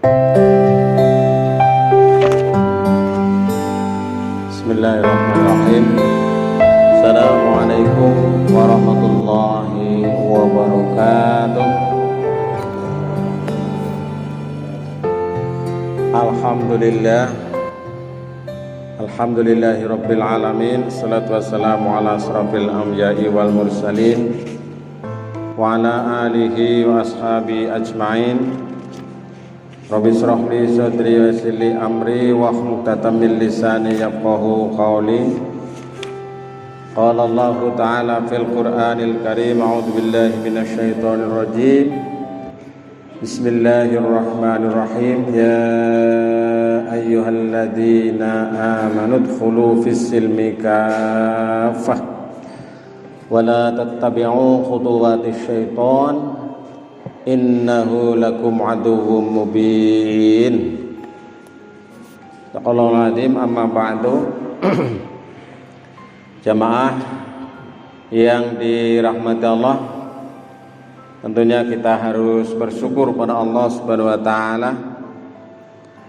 Bismillahirrahmanirrahim. Assalamualaikum warahmatullahi wabarakatuh. Alhamdulillahi rabbil alamin. Salatu wassalamu ala asrafil anbiya'i wal mursalin wa ala alihi wa ashabi ajma'in. Rabbi shrah li sadri wa yassir li amri wahlul 'uqdatam min lisani yafqahu qawli. Qala Allah ta'ala fil Qur'anil Karim, a'udzu billahi minasy syaithanir rajim. Bismillahirrahmanirrahim. Ya ayyuhalladzina amanu dkhulu fis silmi kaffah wa la tattabi'u khutuwatis syaitan innahu lakum aduwwum mubin. Taqallal azim. Amma ba'du. Jamaah yang dirahmati Allah, tentunya kita harus bersyukur pada Allah Subhanahu wa taala.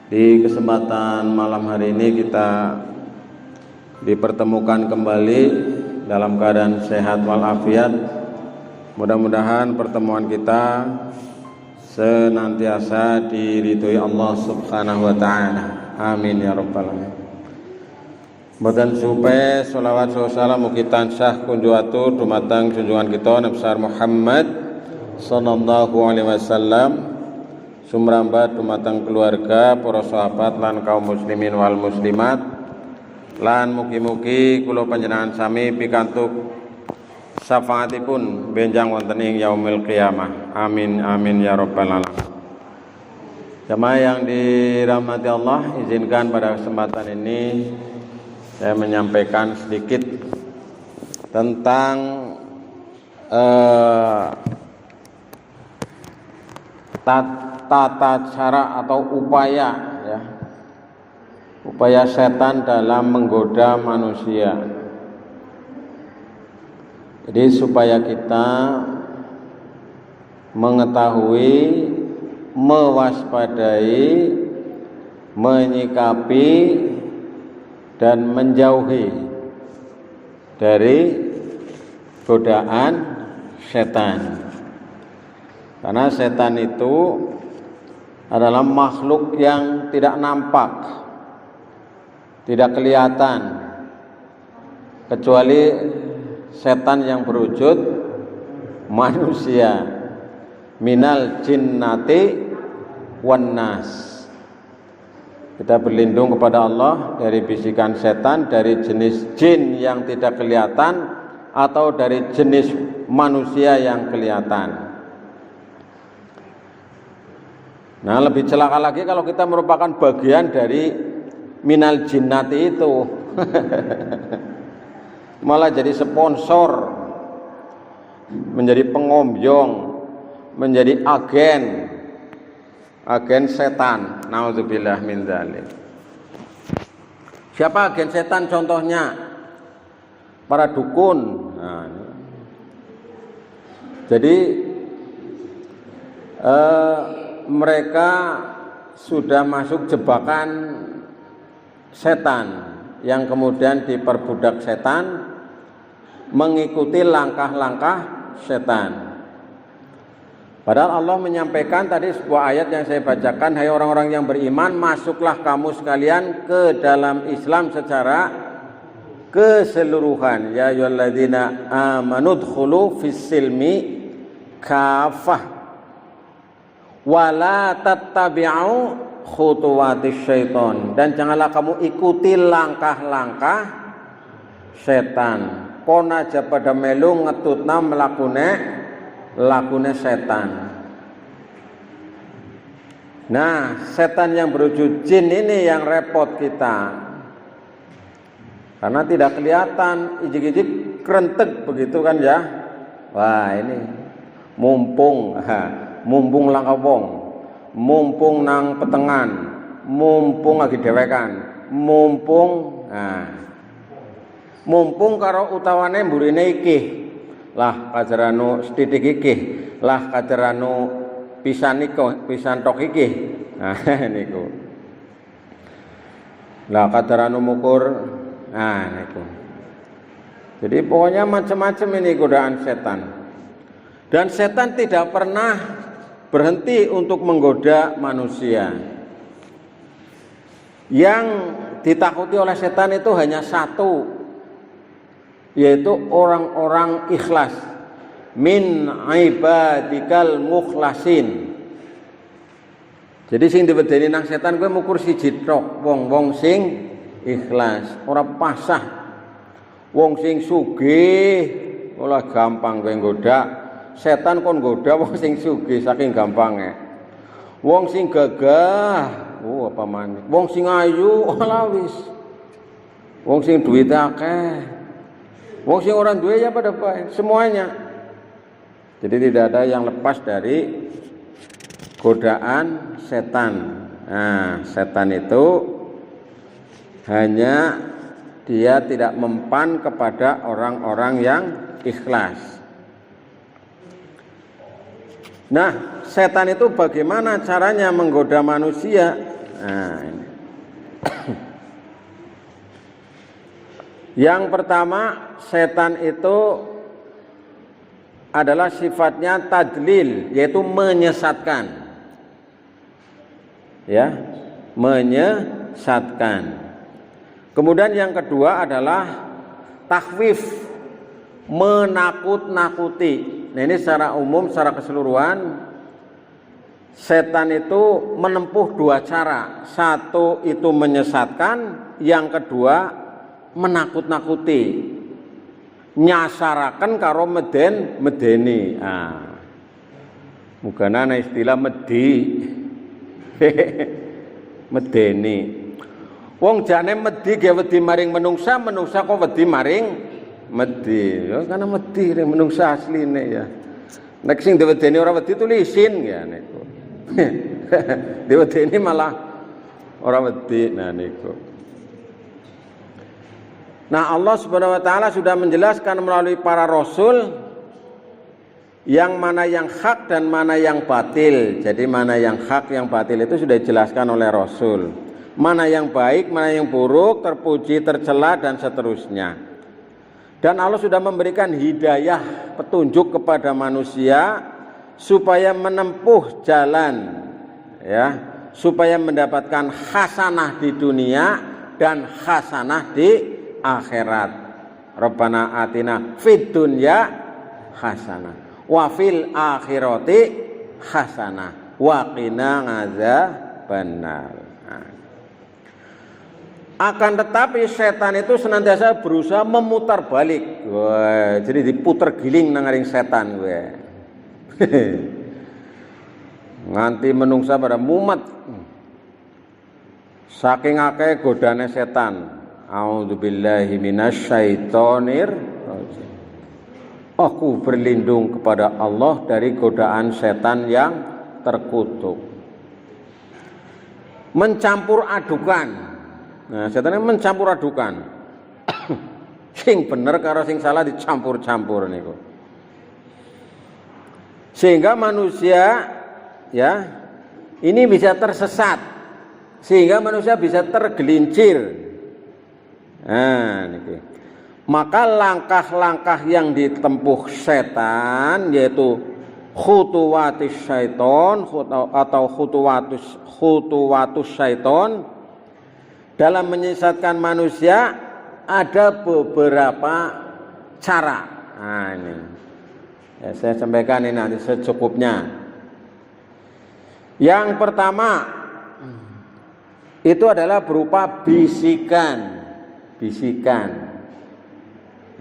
Di kesempatan malam hari ini kita dipertemukan kembali dalam keadaan sehat walafiat. Mudah-mudahan pertemuan kita senantiasa diridhoi Allah Subhanahu wa taala. Amin ya rabbal alamin. Boten supe sholawat salam mugi tansah kunjuatu dumateng junjungan kita Nabi besar Muhammad sallallahu alaihi wasallam, sumrambat dumateng keluarga, para sahabat lan kaum muslimin wal muslimat, lan mugi-mugi kula panjenengan sami pikantuk syafaatipun benjang wonten ing yaumil qiyamah. Amin amin ya rabbal alamin. Jamaah yang dirahmati Allah, izinkan pada kesempatan ini saya menyampaikan sedikit tentang tata cara atau upaya setan dalam menggoda manusia. Jadi supaya kita mengetahui, mewaspadai, menyikapi dan menjauhi dari godaan setan. Karena setan itu adalah makhluk yang tidak nampak, tidak kelihatan, kecuali setan yang berwujud manusia, minal jinnati wan nas. Kita berlindung kepada Allah dari bisikan setan, dari jenis jin yang tidak kelihatan atau dari jenis manusia yang kelihatan. Nah, lebih celaka lagi kalau kita merupakan bagian dari minal jinnati itu. Malah jadi sponsor, menjadi pengombyong, menjadi agen setan. Nauzubillah min dzalik. Siapa agen setan? Contohnya para dukun. Nah, jadi mereka sudah masuk jebakan setan yang kemudian diperbudak setan, mengikuti langkah-langkah setan. Padahal Allah menyampaikan tadi sebuah ayat yang saya bacakan, hai orang-orang yang beriman, masuklah kamu sekalian ke dalam Islam secara keseluruhan. Ya ayyuhalladzina amanu dkhulu fis silmi kafah wala tattabi'u khutuwatis syaiton, dan janganlah kamu ikuti langkah-langkah setan. Pon aja pada melu ngetutna lakune setan. Nah, setan yang berwujud jin ini yang repot kita, karena tidak kelihatan, ijik-ijik krentek begitu kan ya. Wah, ini mumpung langka wong, mumpung nang petengan, mumpung lagi dewekan, mumpung karo utawane mburine iki. Lah kajaranu setitik iki, lah kajaranu pisan tok iki. Nah, niku. Lah kadarane mukur. Nah, niku. Jadi pokoknya macam-macam ini godaan setan. Dan setan tidak pernah berhenti untuk menggoda manusia. Yang ditakuti oleh setan itu hanya satu, yaitu orang-orang ikhlas. Min ibadikal mukhlasin. Jadi sing diwedeni nang setan kowe mukur siji tok, wong-wong sing ikhlas, ora pasah. Wong sing sugih ora gampang kowe nggoda. Setan kon nggoda wong sing sugih saking gampange. Wong sing gagah, apa maneh. Wong sing ayu ora wis. Wong sing duwit akeh. Wong sing ora duwe ya pada bae, semuanya. Jadi tidak ada yang lepas dari godaan setan. Nah, setan itu hanya dia tidak mempan kepada orang-orang yang ikhlas. Nah, setan itu bagaimana caranya menggoda manusia? Nah, ini. Yang pertama, setan itu adalah sifatnya tadlil, yaitu menyesatkan. Ya, menyesatkan. Kemudian yang kedua adalah takhwif, menakut-nakuti. Nah, ini secara umum, secara keseluruhan, setan itu menempuh dua cara. Satu itu menyesatkan, yang kedua menakut-nakuti. Nyasaraken karo medeni. Mugana ana istilah medhi. Medeni. Wong jane medhi ge wedi maring menungsa, menungsa kok wedi maring medhi. Ya karena medhi ning menungsa asline ya. Nek sing diwedeni ora wedi tulisin ya niku. Diwedeni malah ora wedi. Nah niku. Nah, Allah Subhanahu wa taala sudah menjelaskan melalui para rasul yang mana yang hak dan mana yang batil. Jadi mana yang hak, yang batil itu sudah dijelaskan oleh rasul. Mana yang baik, mana yang buruk, terpuji, tercela dan seterusnya. Dan Allah sudah memberikan hidayah, petunjuk kepada manusia supaya menempuh jalan, ya, supaya mendapatkan hasanah di dunia dan hasanah di akhirat. Rabbana atina fid dunya hasanah wa fil akhirati hasanah wa qina adzabannar. Akan tetapi setan itu senantiasa berusaha memutar balik. Wah, jadi diputer giling nang ngaring setan kowe. Nganti menungsa pada mumet. Saking akeh godane setan. A'udzubillahi minasyaitonir rajim. Aku berlindung kepada Allah dari godaan setan yang terkutuk. Mencampur adukan. Nah, setan mencampur adukan. Sing bener karo sing salah dicampur-campur niku. Sehingga manusia ya ini bisa tersesat. Sehingga manusia bisa tergelincir. Nah, niki. Maka langkah-langkah yang ditempuh setan yaitu khutuwatus syaiton atau khutuwatus syaiton dalam menyesatkan manusia ada beberapa cara. Nah, ini ya, saya sampaikan ini nanti secukupnya. Yang pertama itu adalah berupa bisikan.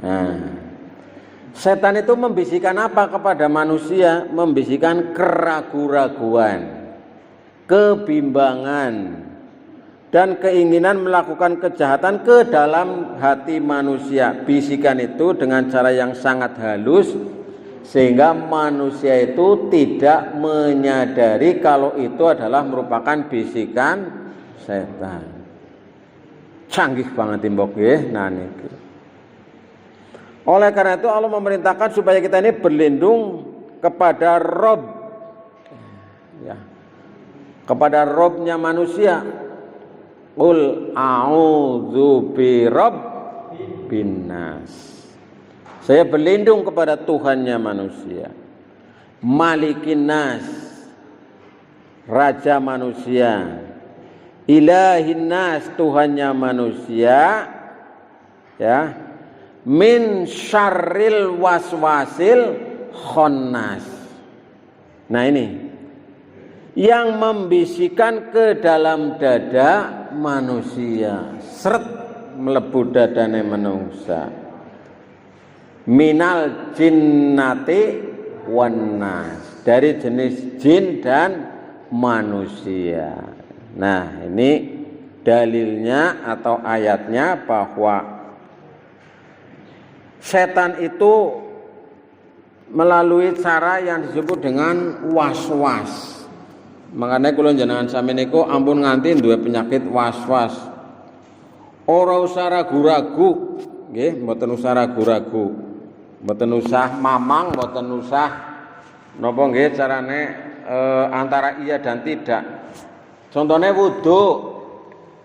Nah, setan itu membisikkan apa kepada manusia? Membisikkan keraguan-raguan, kebimbangan, dan keinginan melakukan kejahatan ke dalam hati manusia. Bisikan itu dengan cara yang sangat halus sehingga manusia itu tidak menyadari kalau itu adalah merupakan bisikan setan. Canggih banget timbok nggih. Nah niki. Oleh karena itu Allah memerintahkan supaya kita ini berlindung kepada Rabb, ya, kepada Robnya manusia. Qul a'udzu birabbin nas. Saya berlindung kepada Tuhannya manusia. Malikin nas, raja manusia. Ilahin nas, Tuhannya manusia. Ya. Min syarril waswasil khannas. Nah ini yang membisikkan ke dalam dada manusia, seret mlebu dadane manungsa. Minal jinnati wan nas, dari jenis jin dan manusia. Nah, ini dalilnya atau ayatnya bahwa setan itu melalui cara yang disebut dengan was-was. Makanya kula jenengan sami niku ampun nganti duwe penyakit was-was. Ora usah ragu-ragu, nggih, mboten usah ragu-ragu. Mboten usah mamang, mboten usah napa nggih carane antara iya dan tidak. Contohnya wudu.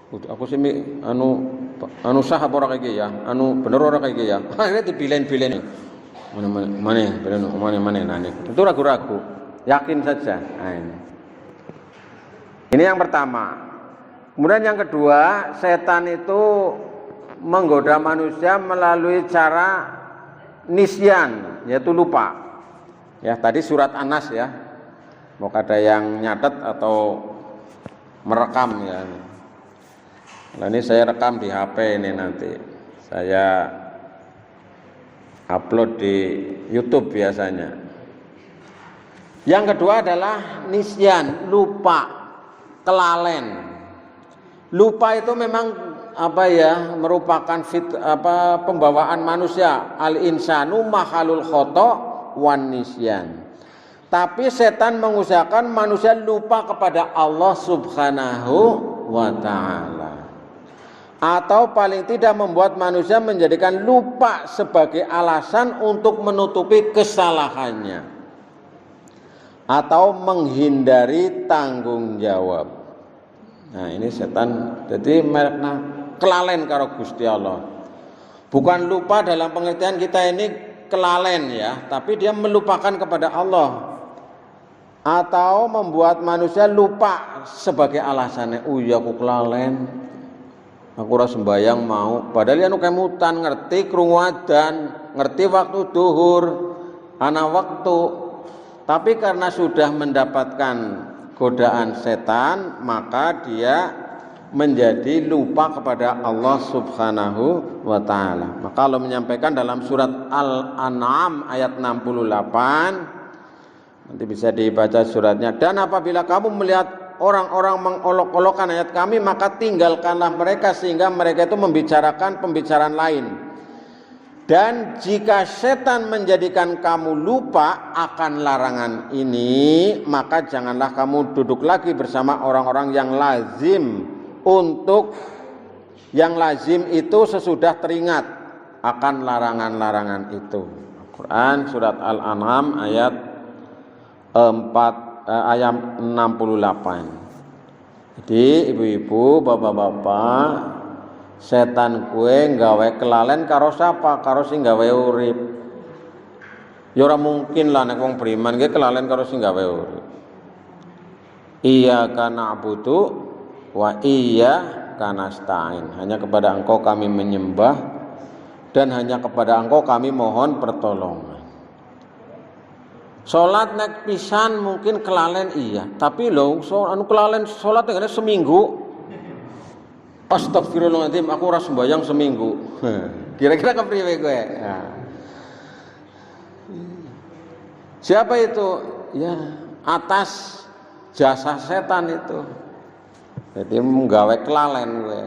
Aku sih anu sah apa ora kaya ya? Anu bener ora kaya ya? Akhirnya dibilen-bilen. Mana nani. Itu ragu-ragu. Yakin saja. Nah, ini yang pertama. Kemudian yang kedua, setan itu menggoda manusia melalui cara nisyan, yaitu lupa. Ya, tadi surat An-Nas ya. Mau ada yang nyatet atau merekam ya. Nah, ini saya rekam di HP ini nanti. Saya upload di YouTube biasanya. Yang kedua adalah nisyan, lupa. Kelalen. Lupa itu memang merupakan pembawaan manusia. Al insanu mahalul khata wan nisyan. Tapi setan mengusahakan manusia lupa kepada Allah Subhanahu wa taala. Atau paling tidak membuat manusia menjadikan lupa sebagai alasan untuk menutupi kesalahannya. Atau menghindari tanggung jawab. Nah ini setan jadi merekna kelalen karo Gusti Allah. Bukan lupa dalam pengertian kita ini kelalen ya, tapi dia melupakan kepada Allah. Atau membuat manusia lupa sebagai alasannya, oh iya aku kelalen, aku ora sembayang mau, padahal anu kemutan ngerti krungu adzan, ngerti waktu duhur, ana waktu, tapi karena sudah mendapatkan godaan setan, maka dia menjadi lupa kepada Allah Subhanahu wa taala. Maka Allah menyampaikan dalam surat Al-An'am ayat 68, nanti bisa dibaca suratnya, dan apabila kamu melihat orang-orang mengolok-olokkan ayat kami, maka tinggalkanlah mereka sehingga mereka itu membicarakan pembicaraan lain. Dan jika setan menjadikan kamu lupa akan larangan ini, maka janganlah kamu duduk lagi bersama orang-orang yang lazim. Untuk yang lazim itu sesudah teringat akan larangan-larangan itu. Quran surat Al-An'am ayat 68. Jadi ibu-ibu, bapak-bapak, setan kue nggawe kelalen karo sapa? Karo sing gawe urip. Ya ora mungkin lah nek wong beriman ge kelalen karo sing gawe urip. Iyyaka na'budu wa iyyaka nasta'in. Hanya kepada Engkau kami menyembah dan hanya kepada Engkau kami mohon pertolongan. Salat nek pisan mungkin kelalen iya, tapi lho anu kelalen salat ngene seminggu. Astagfirullahaladzim, aku ora sembahyang seminggu. Kira-kira kepriwe kowe? Nah. Siapa itu? Ya, atas jasa setan itu. Jadi menggawe kelalen kowe.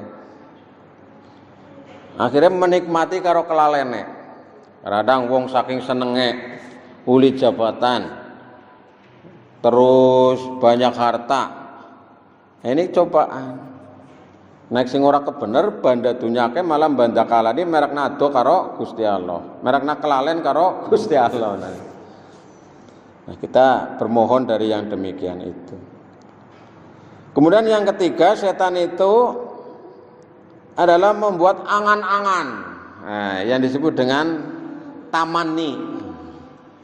Akhirnya menikmati karo kelalene. Kadang wong saking senenge uli jabatan, terus banyak harta. Ini cobaan. Nek sing ora kebener banda dunyake malah banda kalani merek nado karo Gusti Allah. Merek kelalen karo Gusti Allah. Nah, kita bermohon dari yang demikian itu. Kemudian yang ketiga, setan itu adalah membuat angan-angan, yang disebut dengan tamanni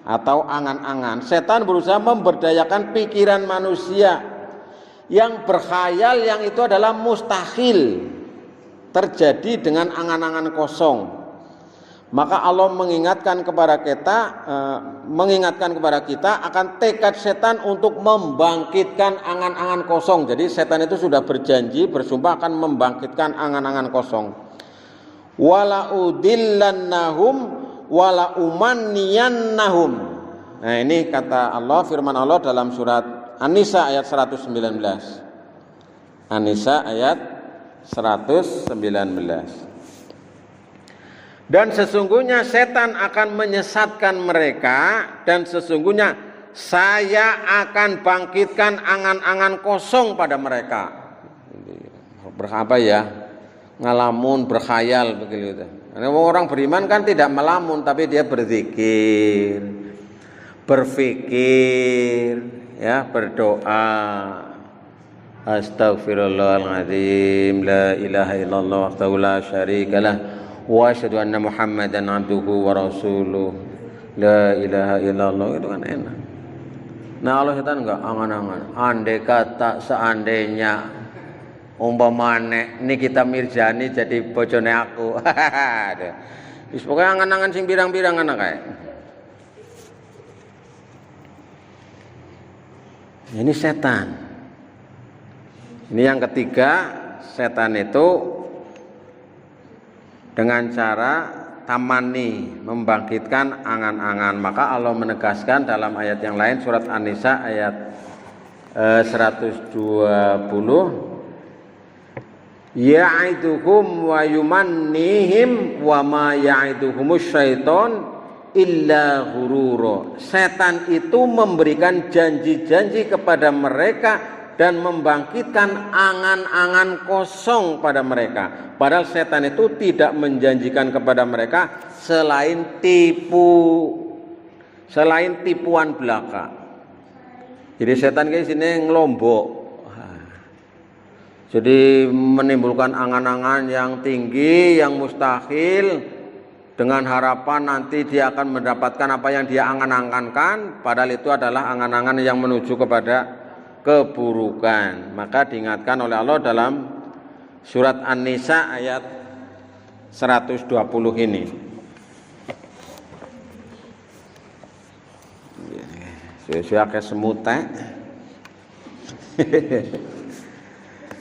atau angan-angan. Setan berusaha memberdayakan pikiran manusia yang berkhayal, yang itu adalah mustahil terjadi dengan angan-angan kosong. Maka Allah mengingatkan kepada kita akan tekad setan untuk membangkitkan angan-angan kosong. Jadi setan itu sudah berjanji, bersumpah akan membangkitkan angan-angan kosong. Wala udillannahum wala umanniyannahum. Nah, ini kata Allah, firman Allah dalam surat An-Nisa ayat 119. An-Nisa ayat 119. Dan sesungguhnya setan akan menyesatkan mereka, dan sesungguhnya saya akan bangkitkan angan-angan kosong pada mereka. Berapa ya? Ngalamun, berkhayal begitu. Karena orang beriman kan tidak melamun, tapi dia berzikir, berfikir, ya, berdoa. Astaghfirullahaladzim, la ilaha illallah wahdahu la syarikalah, wa asyhadu anna Muhammadan abduhu wa rasuluh, la ilaha illallah. Itu kan enak. Nah, Allah setan enggak angan-angan. Andai kata seandainya umpamane Nikita Mirzani jadi bojone aku. Wis pokoke angan-angan sing pirang-pirang anak kae. Ini setan. Ini yang ketiga, setan itu dengan cara tamani, membangkitkan angan-angan. Maka Allah menegaskan dalam ayat yang lain, surat An-Nisa ayat 120, ya'iduhum wa yumannihim wa ma ya'iduhumus syaiton illa ghurura. Setan itu memberikan janji-janji kepada mereka dan membangkitkan angan-angan kosong pada mereka. Padahal setan itu tidak menjanjikan kepada mereka selain tipuan belaka. Jadi setan kayak sini ngelombok. Jadi menimbulkan angan-angan yang tinggi, yang mustahil, dengan harapan nanti dia akan mendapatkan apa yang dia angan-angankan, padahal itu adalah angan-angan yang menuju kepada keburukan. Maka diingatkan oleh Allah dalam surat An-Nisa ayat 120 ini. Saya ke semut.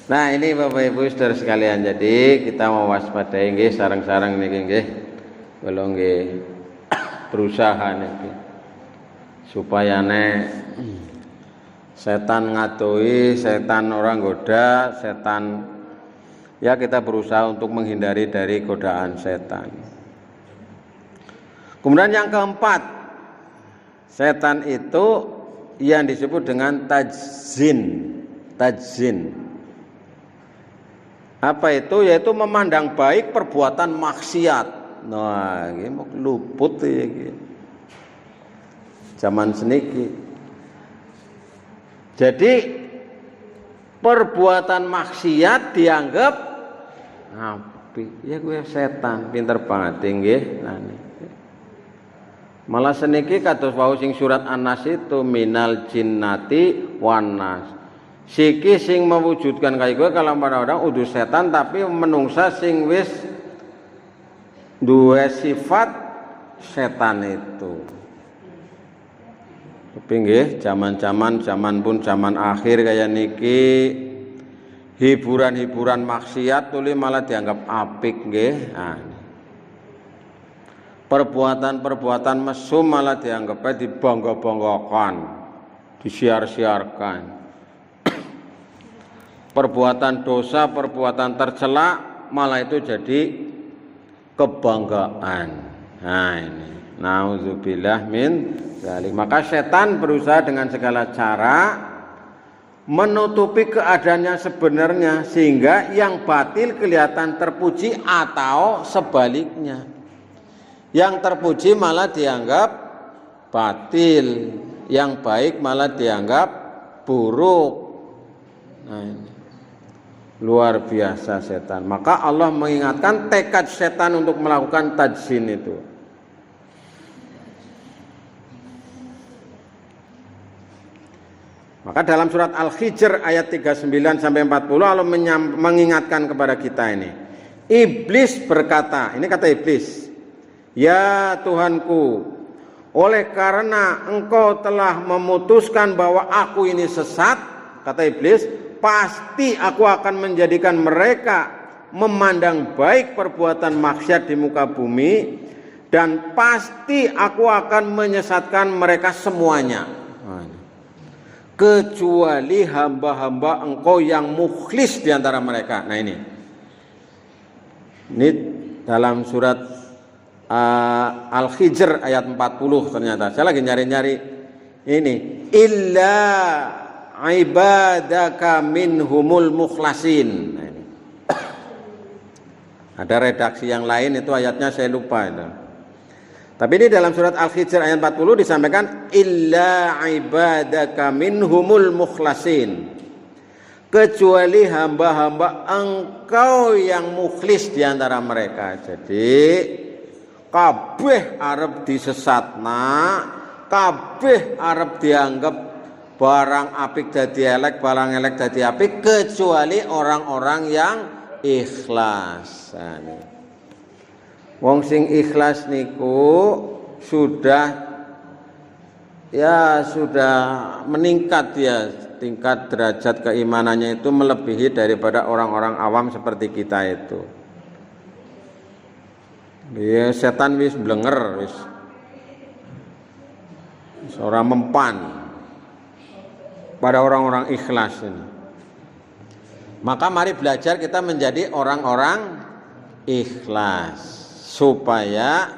Nah, ini Bapak Ibu Saudara sekalian, jadi kita mau waspadai nggih sareng-sareng niki nggih. Kula nggih berusaha niki supaya setan ngadoi, setan orang goda, setan, ya kita berusaha untuk menghindari dari godaan setan. Kemudian yang keempat, setan itu yang disebut dengan tajzin. Apa itu? Yaitu memandang baik perbuatan maksiat. Nah, ini mau luput ya zaman seniki. Jadi perbuatan maksiat dianggap apik. Ya gue setan, pinter banget nggih. Nah, malah seniki kados wau sing surat An-Nas itu minal jinnati wan nas. Siki sing mewujudkan kaya gue kalau orang udah setan, tapi menungsa sing wis duwe sifat setan itu. Tapi nggih, zaman pun zaman akhir kayak niki, hiburan-hiburan maksiat tuli malah dianggap apik nggih. Nah, perbuatan-perbuatan mesum malah dianggapnya dibangga-banggakan, disiar-siarkan. Perbuatan dosa, perbuatan tercela malah itu jadi kebanggaan. Nah, ini nauzubillah min dzalik. Maka setan berusaha dengan segala cara menutupi keadaannya sebenarnya, sehingga yang batil kelihatan terpuji atau sebaliknya. Yang terpuji malah dianggap batil, yang baik malah dianggap buruk. Nah, ini. Luar biasa setan. Maka Allah mengingatkan tekad setan untuk melakukan tajsin itu. Maka dalam surat Al-Hijr ayat 39 sampai 40 Allah mengingatkan kepada kita ini. Iblis berkata, ini kata iblis, "Ya Tuhanku, oleh karena engkau telah memutuskan bahwa aku ini sesat," kata iblis, "pasti aku akan menjadikan mereka memandang baik perbuatan maksiat di muka bumi, dan pasti aku akan menyesatkan mereka semuanya, kecuali hamba-hamba engkau yang mukhlis di antara mereka." Nah ini dalam surat Al-Hijr ayat 40 ternyata. Saya lagi nyari-nyari ini. Illa ibadaka minhumul mukhlasin. Nah, ini. Ada redaksi yang lain itu ayatnya saya lupa itu. Tapi ini dalam surat Al-Hijr ayat 40 disampaikan illa ibadaka minhumul mukhlasin, kecuali hamba-hamba engkau yang mukhlis di antara mereka. Jadi kabeh arep disesatna, kabeh arep dianggap barang apik dadi elek, barang elek dadi apik, kecuali orang-orang yang ikhlas. Wong sing ikhlas niku sudah meningkat ya, tingkat derajat keimanannya itu melebihi daripada orang-orang awam seperti kita itu. Ya setan wis blenger wis ora mempan pada orang-orang ikhlas ini. Maka mari belajar kita menjadi orang-orang ikhlas supaya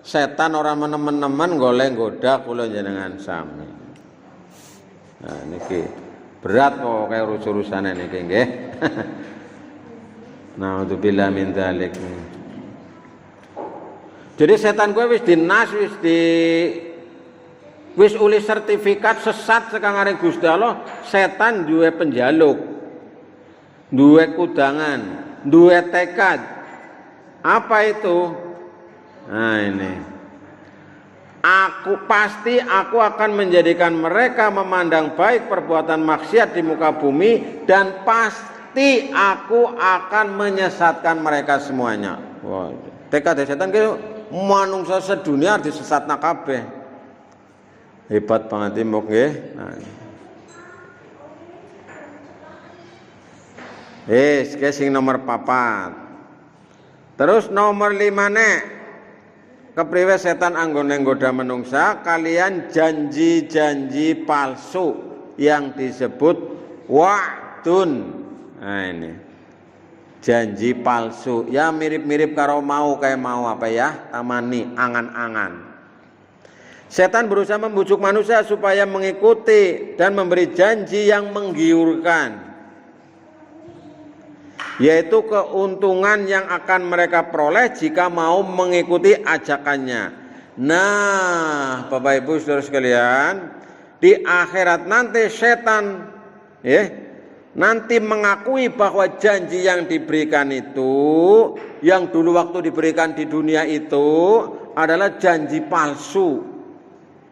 setan orang menemen-nemen golek goda kula jenengan sami. Nah niki berat kok kaya urus-urusane niki nggih. Naudzubillah min dzalik. Jadi setan kowe wis dinas wis uli sertifikat sesat sekangare Gusti Allah. Setan duwe penjaluk, duwe kudangan, duwe tekad. Apa itu? Nah ini, aku akan menjadikan mereka memandang baik perbuatan maksiat di muka bumi, dan pasti aku akan menyesatkan mereka semuanya. Wah, tekad setan ki manungsa sedunia disesatna kabeh. Hebat banget mbok nggih. Nah. Sing nomor 4. Terus nomor 5 nek kepriwe setan anggone nggoda menungsa kalian janji-janji palsu yang disebut wa'dun. Nah ini janji palsu ya, mirip-mirip karo kayak mau apa ya, tamani, angan-angan. Setan berusaha membujuk manusia supaya mengikuti dan memberi janji yang menggiurkan, yaitu keuntungan yang akan mereka peroleh jika mau mengikuti ajakannya. Nah, Bapak Ibu Saudara sekalian, di akhirat nanti setan nanti mengakui bahwa janji yang diberikan itu, yang dulu waktu diberikan di dunia itu adalah janji palsu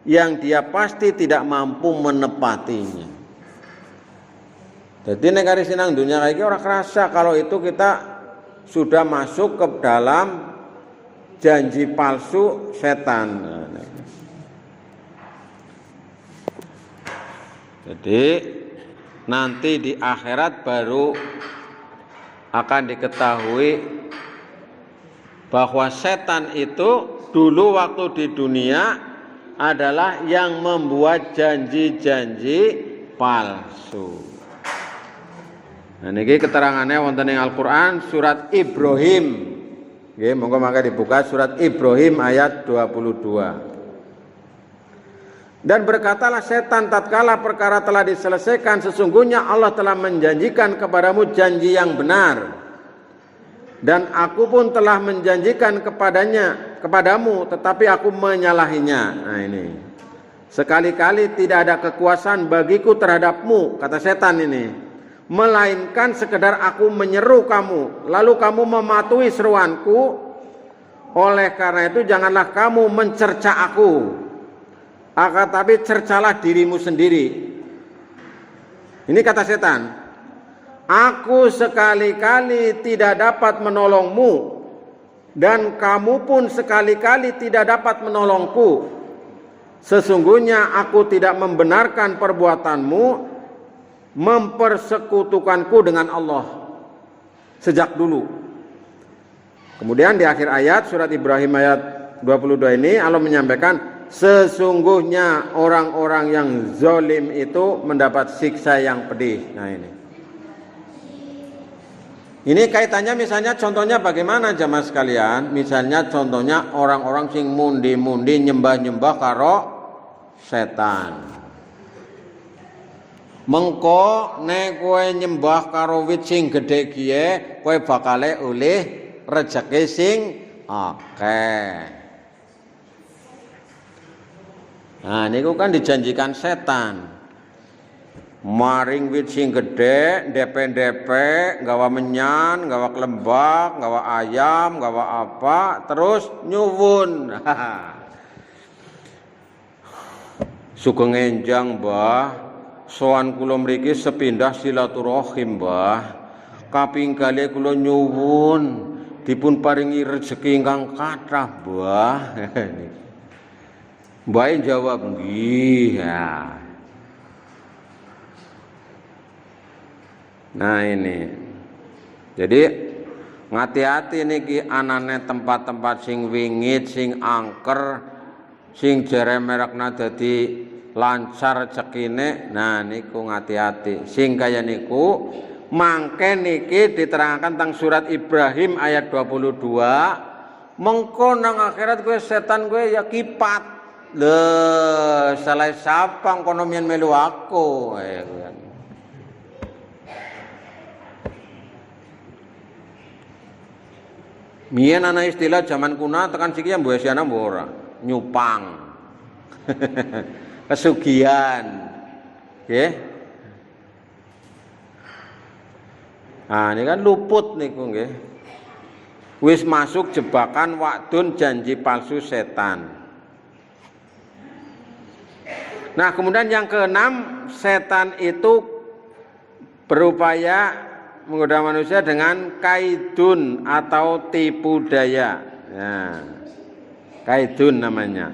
yang dia pasti tidak mampu menepatinya. Jadi negara sinang dunia kayak orang kerasa kalau itu kita sudah masuk ke dalam janji palsu setan. Jadi nanti di akhirat baru akan diketahui bahwa setan itu dulu waktu di dunia adalah yang membuat janji-janji palsu. Nah niki keterangannya wonten ing Al-Qur'an surat Ibrahim. Nggih, monggo mangke dibuka surat Ibrahim ayat 22. Dan berkatalah setan tatkala perkara telah diselesaikan, sesungguhnya Allah telah menjanjikan kepadamu janji yang benar. Dan aku pun telah menjanjikan kepadamu, tetapi aku menyalahinya. Nah ini, sekali-kali tidak ada kekuasaan bagiku terhadapmu, kata setan ini. melainkan sekedar aku menyeru kamu, lalu kamu mematuhi seruanku. Oleh karena itu janganlah kamu mencerca aku, akan tapi cercalah dirimu sendiri. Ini kata setan. Aku sekali-kali tidak dapat menolongmu, dan kamu pun sekali-kali tidak dapat menolongku. Sesungguhnya aku tidak membenarkan perbuatanmu mempersekutukanku dengan Allah sejak dulu. Kemudian di akhir ayat surat Ibrahim ayat 22 ini Allah menyampaikan, sesungguhnya orang-orang yang zalim itu mendapat siksa yang pedih. Nah ini kaitannya, misalnya contohnya bagaimana jamaah sekalian? Misalnya contohnya orang-orang sing mundi-mundi nyembah-nyembah karo setan. Mengko nek kowe nyembah karo wit sing gedhe kiye, kowe bakale oleh rezeki sing akeh. Nah niku kan dijanjikan setan. Maring wit sing gedhe, ndepe-ndepe, gawa menyan, gawa klembak, gawa ayam, gawa apa, terus nyuwun. Sugeng enjang, Mbah. Sowan kula mriki sepindah silaturahim, Mbah. Kaping kalih kula nyuwun dipun paringi rezeki ingkang kathah, Mbah. Mbah jawab nggih. Ya. Nah ini. Jadi ngati-hati niki anane tempat-tempat sing wingit, sing angker, sing jere merekna dadi lancar rezekine. Nah niku ngati-hati. Sing kaya niku mangke niki diterangkan tentang surat Ibrahim ayat 22, mengko nang akhirat kowe setan kowe ya kipat. Lho, salah sapa kono mien melu aku. Mien ana istilah zaman kuna tekan siki ya mbok esiana mbok ora, nyupang. Pesugihan. Nggih. Nah, ini kan luput niku nggih. Wis masuk jebakan wadon janji palsu setan. Nah, kemudian yang keenam, setan itu berupaya menggoda manusia dengan kaidun atau tipu daya. Nah, kaidun namanya.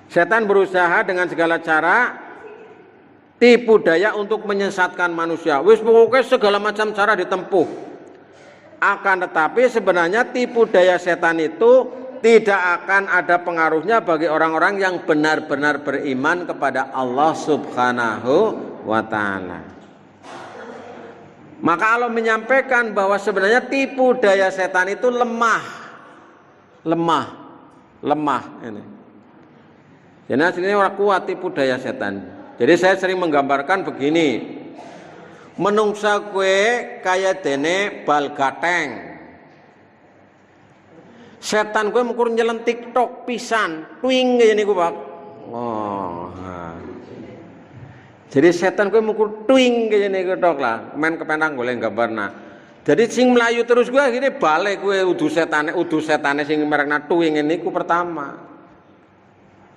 Setan berusaha dengan segala cara tipu daya untuk menyesatkan manusia. Wis pokoknya segala macam cara ditempuh. Akan tetapi sebenarnya tipu daya setan itu tidak akan ada pengaruhnya bagi orang-orang yang benar-benar beriman kepada Allah Subhanahu wa ta'ala. Maka Allah menyampaikan bahwa sebenarnya tipu daya setan itu lemah ini. Jadi aslinya orang kuat tipu daya setan. Jadi saya sering menggambarkan begini, menungsa kue kaya dene bal gateng. Setan gue mukur nyelentik tok pisan, twing kaya niku Pak. Oh. Jadi setan gue mukur twing kaya niku tok lah. Men kepenang golek gambarna. Jadi sing melayu terus gue akhirnya balik gue udu setane sing merekna twing niku pertama.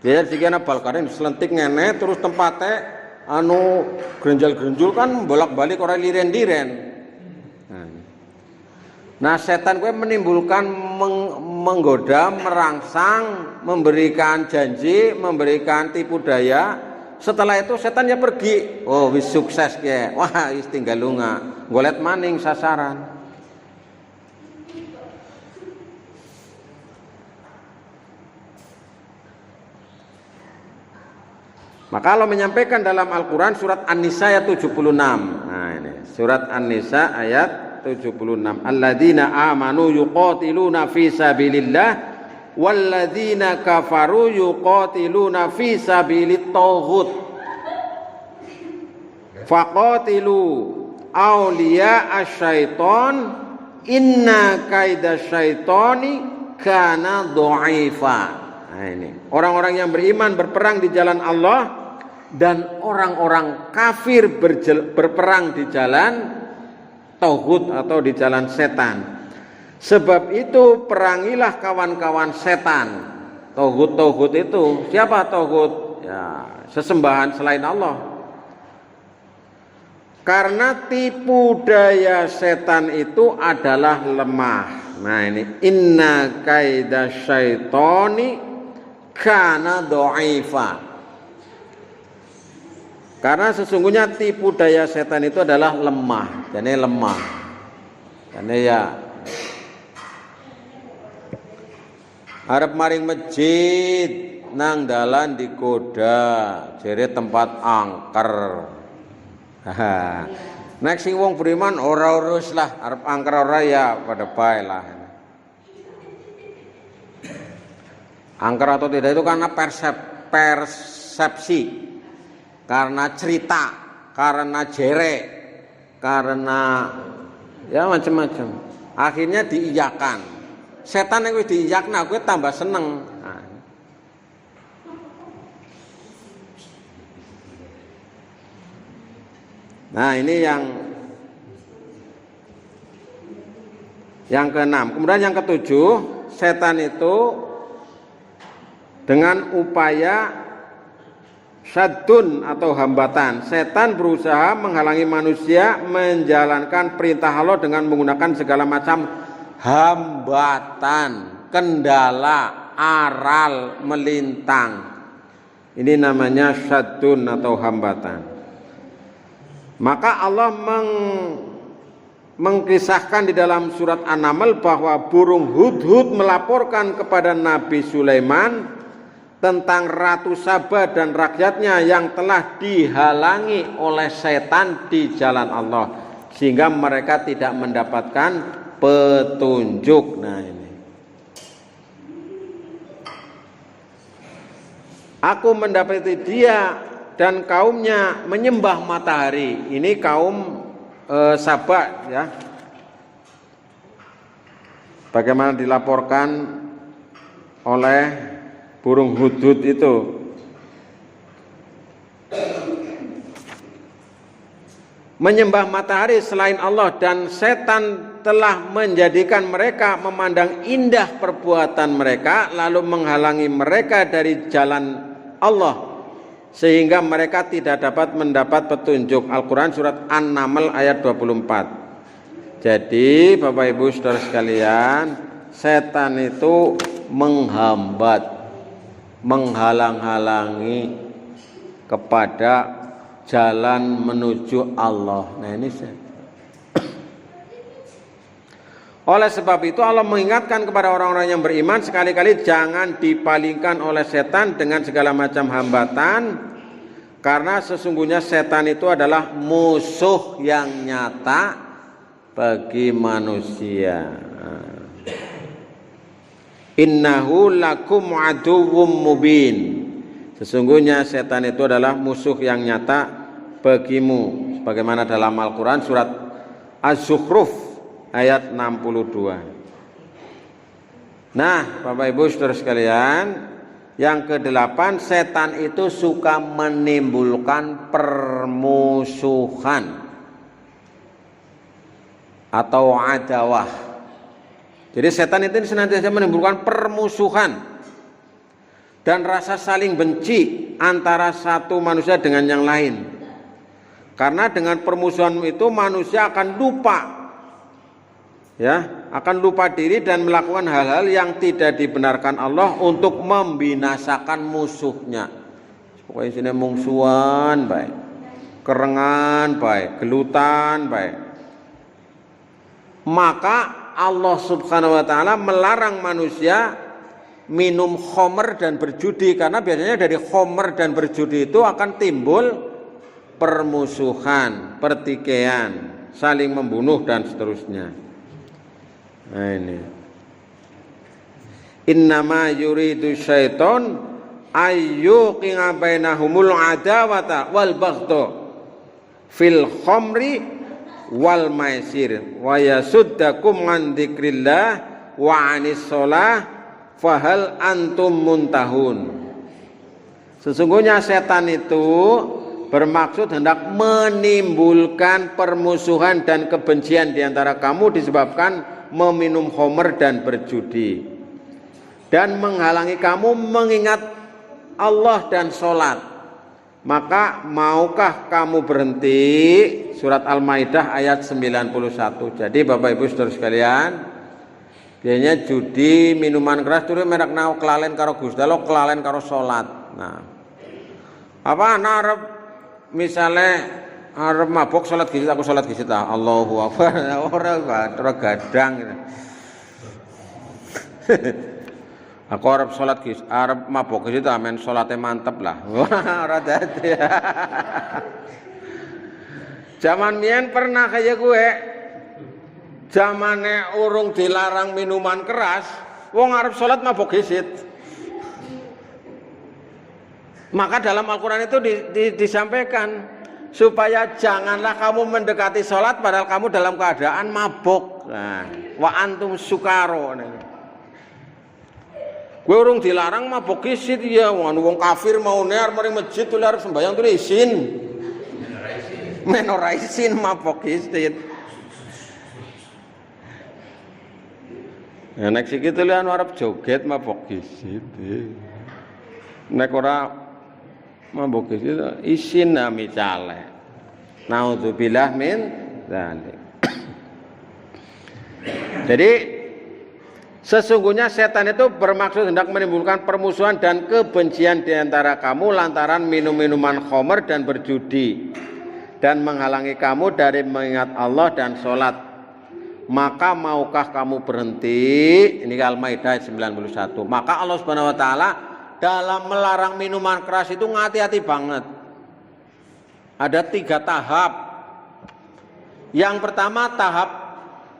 Jadi sikana bal karen selentik ngene terus tempatnya anu grenjal-grenjul kan bolak-balik ora liren-liren. Nah, setan gue menimbulkan menggoda, merangsang, memberikan janji, memberikan tipu daya. Setelah itu setan ya pergi. Oh, wis sukses ya. Wah, wis tinggal lunga. Golet maning sasaran. Maka Allah menyampaikan dalam Al-Quran surat An-Nisa ayat 76. Nah ini surat An-Nisa ayat 76. Alladzina amanu yuqatiluna fi sabilillah walladzina kafaru yuqatiluna fi sabilit taghut. Faqatilu awliya asyaiton inna kaida syaitoni kana dha'ifa. Nah ini orang-orang yang beriman berperang di jalan Allah dan orang-orang kafir berperang di jalan tauhid atau di jalan setan. Sebab itu perangilah kawan-kawan setan. Tauhid itu siapa tauhid? Ya, sesembahan selain Allah. Karena tipu daya setan itu adalah lemah. Nah ini inna kaida syaitoni kana dha'ifa. Karena sesungguhnya tipu daya setan itu adalah lemah. Jadi lemah. Karena ya arep maring masjid nang dalan digoda jere tempat angker. Nek sing wong beriman ora urus lah, arep angker ora ya pada bae lah. Angker atau tidak itu karena persepsi, karena cerita, karena jere, karena ya macam-macam. Akhirnya diiyakan. Setan yang wis diiyakna kowe tambah seneng. Nah ini yang keenam. Kemudian yang ketujuh, setan itu dengan upaya syadun atau hambatan. Setan berusaha menghalangi manusia menjalankan perintah Allah dengan menggunakan segala macam hambatan, kendala, aral, melintang. Ini namanya syadun atau hambatan. Maka Allah mengkisahkan di dalam surat An-Naml bahwa burung hudhud melaporkan kepada Nabi Sulaiman tentang Ratu Saba dan rakyatnya yang telah dihalangi oleh setan di jalan Allah sehingga mereka tidak mendapatkan petunjuk. Nah ini, aku mendapati dia dan kaumnya menyembah matahari. Ini kaum Saba ya. Bagaimana dilaporkan oleh burung hudhud itu. Menyembah matahari selain Allah dan setan telah menjadikan mereka memandang indah perbuatan mereka lalu menghalangi mereka dari jalan Allah sehingga mereka tidak dapat mendapat petunjuk. Al-Quran surat An-Naml ayat 24. Jadi Bapak Ibu Saudara sekalian, setan itu menghambat, menghalang-halangi kepada jalan menuju Allah. Nah ini oleh sebab itu Allah mengingatkan kepada orang-orang yang beriman sekali-kali jangan dipalingkan oleh setan dengan segala macam hambatan, karena sesungguhnya setan itu adalah musuh yang nyata bagi manusia. Innahu lakum aduwwum mubin. Sesungguhnya setan itu adalah musuh yang nyata bagimu, sebagaimana dalam Al-Quran surat Az-Zukhruf ayat 62. Nah, Bapak Ibu Saudara sekalian, yang ke-8, setan itu suka menimbulkan permusuhan atau adawah. Jadi setan itu senantiasa menimbulkan permusuhan dan rasa saling benci antara satu manusia dengan yang lain. Karena dengan permusuhan itu manusia akan lupa, ya, akan lupa diri dan melakukan hal-hal yang tidak dibenarkan Allah untuk membinasakan musuhnya. Pokoknya sini mungsuan baik, kerengan baik, gelutan baik. Maka Allah Subhanahu wa taala melarang manusia minum khamr dan berjudi, karena biasanya dari khamr dan berjudi itu akan timbul permusuhan, pertikaian, saling membunuh dan seterusnya. Nah ini, innama yuridu syaiton ayyuqinga bainahumul adawata wal baghdha fil khamri wal maisir wa yasuddakum an dzikrillah wa anis shalah fahal antum muntahun. Sesungguhnya setan itu bermaksud hendak menimbulkan permusuhan dan kebencian di antara kamu disebabkan meminum khamr dan berjudi, dan menghalangi kamu mengingat Allah dan sholat. Maka maukah kamu berhenti? Surat Al-Maidah ayat 91. Jadi Bapak Ibu Saudara sekalian, biasanya judi, minuman keras itu merek nau kelalen karo Gusti Allah, kelalen karo sholat. Nah, apa narep misalnya arep mabuk sholat gisit, aku sholat gisit Allahu Akbar, ora gadang gitu. Aku arep sholat gisit, arep mabuk gisit amen sholatnya mantep lah. Ora dadi. Zaman mien pernah kayak gue, zamane urung dilarang minuman keras, wong arep sholat mabuk gisit. Maka dalam Al-Quran itu disampaikan supaya janganlah kamu mendekati sholat padahal kamu dalam keadaan mabuk. Nah, wa antum sukaro. Gue urung dilarang mabuk gisit ya, wong kafir mau near mari masjid tuh arep sembahyang tuh isin. Menora isin mabuk gisit. Ya nek siki tuh arep joget mabuk gisit. Nek ora mabuk itu isin nami cale. Naudzubillah min dzalik. Jadi sesungguhnya setan itu bermaksud hendak menimbulkan permusuhan dan kebencian di antara kamu lantaran minum-minuman khamr dan berjudi, dan menghalangi kamu dari mengingat Allah dan sholat. Maka maukah kamu berhenti? Ini Al-Maidah 91. Maka Allah Subhanahu wa taala dalam melarang minuman keras itu hati-hati banget. Ada 3 tahap. Yang pertama tahap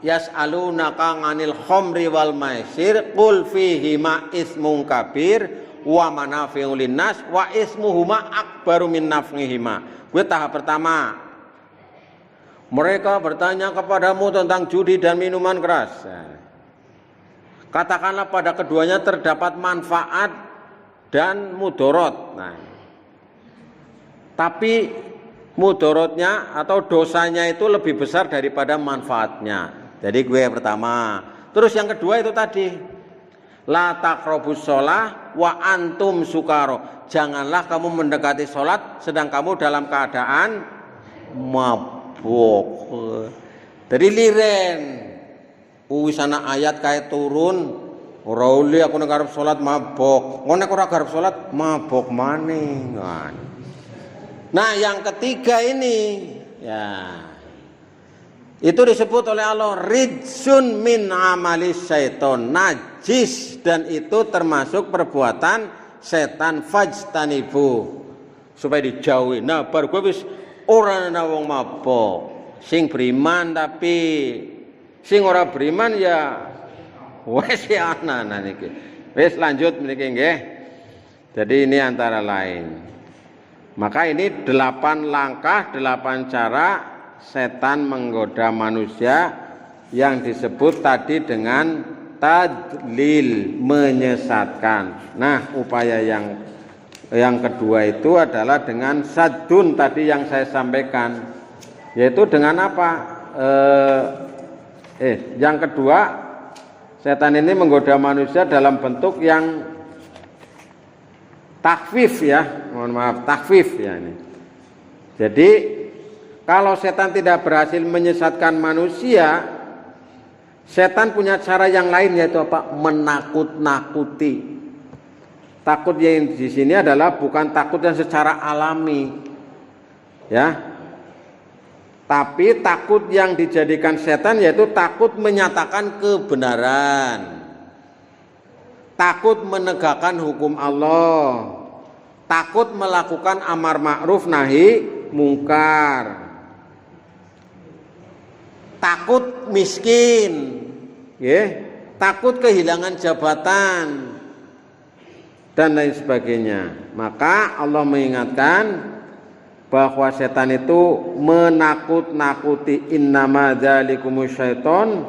yas'alunaka 'anil khamri wal maisir qul fihima ismun kabir wa manafi'u linnas wa ismuhuma akbaru min naf'ihima. Gue tahap pertama. Mereka bertanya kepadamu tentang judi dan minuman keras. Katakanlah pada keduanya terdapat manfaat dan mudorot. Nah, tapi mudorotnya atau dosanya itu lebih besar daripada manfaatnya. Jadi gue yang pertama. Terus yang kedua itu tadi, la taqrabus shalah wa antum sukaro. Janganlah kamu mendekati sholat sedang kamu dalam keadaan mabuk. Jadi liren. Wis ana ayat kayak turun. Ora uli aku nek arep salat mabok. Ngono nek ora arep salat mabok maning. Nah, yang ketiga ini ya. Itu disebut oleh Allah rijsun min amalis syaiton, najis, dan itu termasuk perbuatan setan, fajtanibu, supaya dijauhi. Nah, baru gue wis ora ana wong mabok. Sing beriman tapi sing ora beriman ya wes ya ana niki. Wes lanjut niki nggih. Jadi ini antara lain. Maka ini 8 langkah, 8 cara setan menggoda manusia yang disebut tadi dengan tadlil, menyesatkan. Nah, upaya yang kedua itu adalah dengan sadun tadi yang saya sampaikan. Yaitu dengan apa? Yang kedua, setan ini menggoda manusia dalam bentuk yang takhfif ya, mohon maaf, takhfif ya ini. Jadi kalau setan tidak berhasil menyesatkan manusia, setan punya cara yang lain, yaitu apa? Menakut-nakuti. Takut yang di sini adalah bukan takut yang secara alami, ya, tapi takut yang dijadikan setan yaitu takut menyatakan kebenaran. Takut menegakkan hukum Allah, takut melakukan amar ma'ruf nahi mungkar, takut miskin, takut kehilangan jabatan, dan lain sebagainya. Maka Allah mengingatkan bahwa setan itu menakut-nakuti, innama dzalikumus syaiton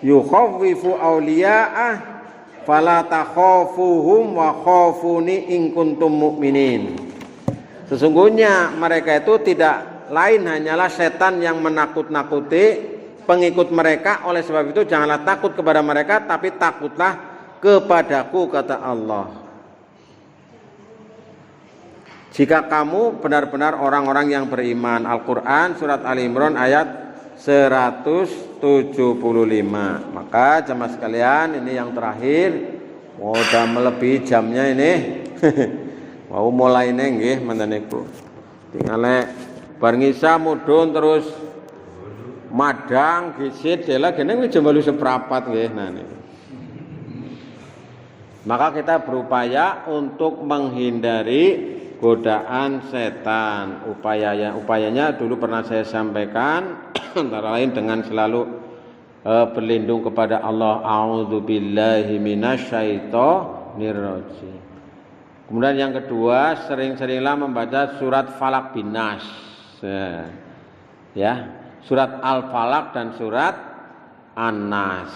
yukhawwifu awliya'ah fala takhafuhum wa khafuni in kuntum mu'minin. Sesungguhnya mereka itu tidak lain hanyalah setan yang menakut-nakuti pengikut mereka. Oleh sebab itu janganlah takut kepada mereka, tapi takutlah kepadaku, kata Allah. Jika kamu benar-benar orang-orang yang beriman. Al-Quran surat Ali Imran ayat 175. Maka jemaah sekalian, ini yang terakhir. Udah melebihi jamnya ini. Mau mulai nggih mendeniku. Tinggal bar ngisa mudhun terus madang gisit jela gene jam 8 seprapat nggih. Nah niku. Maka kita berupaya untuk menghindari godaan setan. Upayanya dulu pernah saya sampaikan, antara lain dengan selalu berlindung kepada Allah. A'udzubillahi minasyaitonir rajim. Kemudian yang kedua, sering-seringlah membaca surat Falak bin Nas. Ya, surat Al-Falak dan surat An-Nas.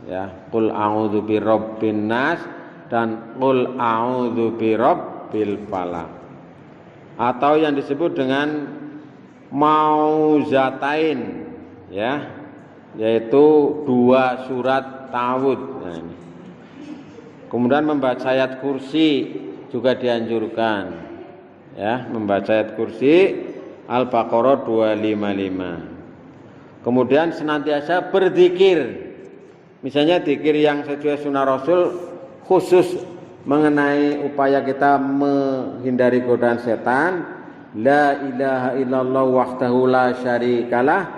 Ya, qul a'udzu birabbin nas dan qul a'udzu birabbil falaq. Atau yang disebut dengan mauzatain, ya, yaitu 2 surat Tawud. Nah, ini. Kemudian membaca ayat kursi juga dianjurkan, ya, membaca ayat kursi Al-Baqarah 255. Kemudian senantiasa berzikir, misalnya zikir yang sesuai sunnah Rasul, khusus mengenai upaya kita menghindari godaan setan. La ilaha illallah wahdahu la syarikalah,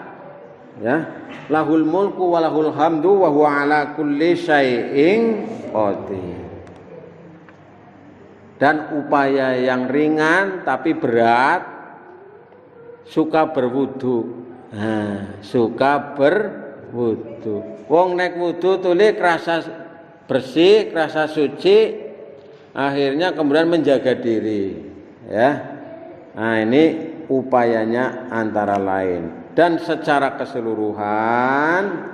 ya, lahul mulku wa lahul hamdu wa huwa ala kulli syai'in qadir. Dan upaya yang ringan tapi berat, suka berwudu. Nah, suka berwudu. Wong nek wudu tuli kerasa bersih, kerasa suci, akhirnya kemudian menjaga diri, ya. Nah, ini upayanya antara lain. Dan secara keseluruhan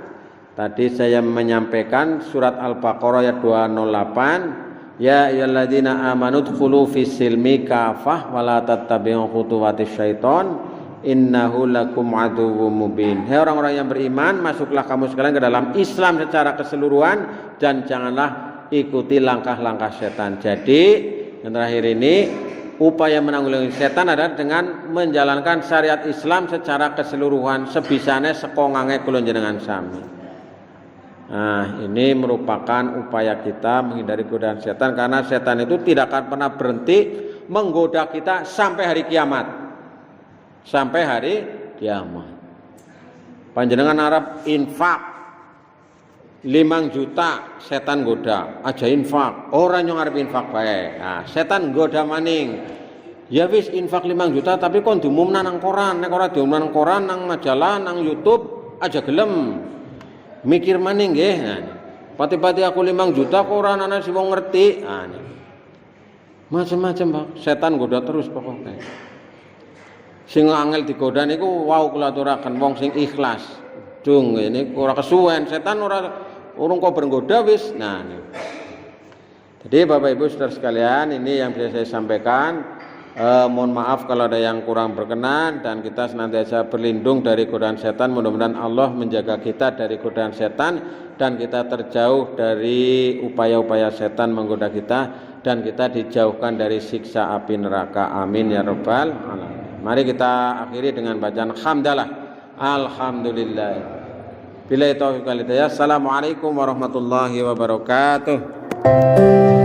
tadi saya menyampaikan surat Al-Baqarah ayat 208. Ya ayyuhalladzina amanu dkhulu fis-silmi kafah wa la tattabi'u khutuwatis syaiton innahu lakum aduwwum mubin. Hai orang-orang yang beriman, masuklah kamu sekalian ke dalam Islam secara keseluruhan dan janganlah ikuti langkah-langkah setan. Jadi yang terakhir ini, upaya menanggulangi setan adalah dengan menjalankan syariat Islam secara keseluruhan, sebisane sekongange kula njenengan sami. Nah, ini merupakan upaya kita menghindari godaan setan, karena setan itu tidak akan pernah berhenti menggoda kita sampai hari kiamat. Sampai hari kiamat. Panjenengan Arab infak 5 juta, setan goda, aja infak. Orang yang arep infak bae. Nah, setan goda maning. Ya wis infak 5 juta tapi kon diumumna nang koran, nek ora diumumna nang koran, nang majalah, nang YouTube aja gelem. Mikir maning nggih. Nah, pati-pati aku 5 juta kok ora ana sing wong ngerti. Nah, macam-macam, Pak. Setan goda terus pokoknya. Sing angel digoda niku wau kula aturaken wong sing ikhlas. Dung ini ora kesuwen, setan ora urung kok bergoda wis. Nah, ini. Jadi Bapak Ibu Saudara sekalian, ini yang bisa saya sampaikan. Mohon maaf kalau ada yang kurang berkenan, dan kita senantiasa berlindung dari godaan setan. Mudah-mudahan Allah menjaga kita dari godaan setan dan kita terjauh dari upaya-upaya setan menggoda kita, dan kita dijauhkan dari siksa api neraka. Amin ya rabbal alamin. Mari kita akhiri dengan bacaan hamdalah. Alhamdulillah. Billahi taufiq wal hidayah. Assalamualaikum warahmatullahi wabarakatuh.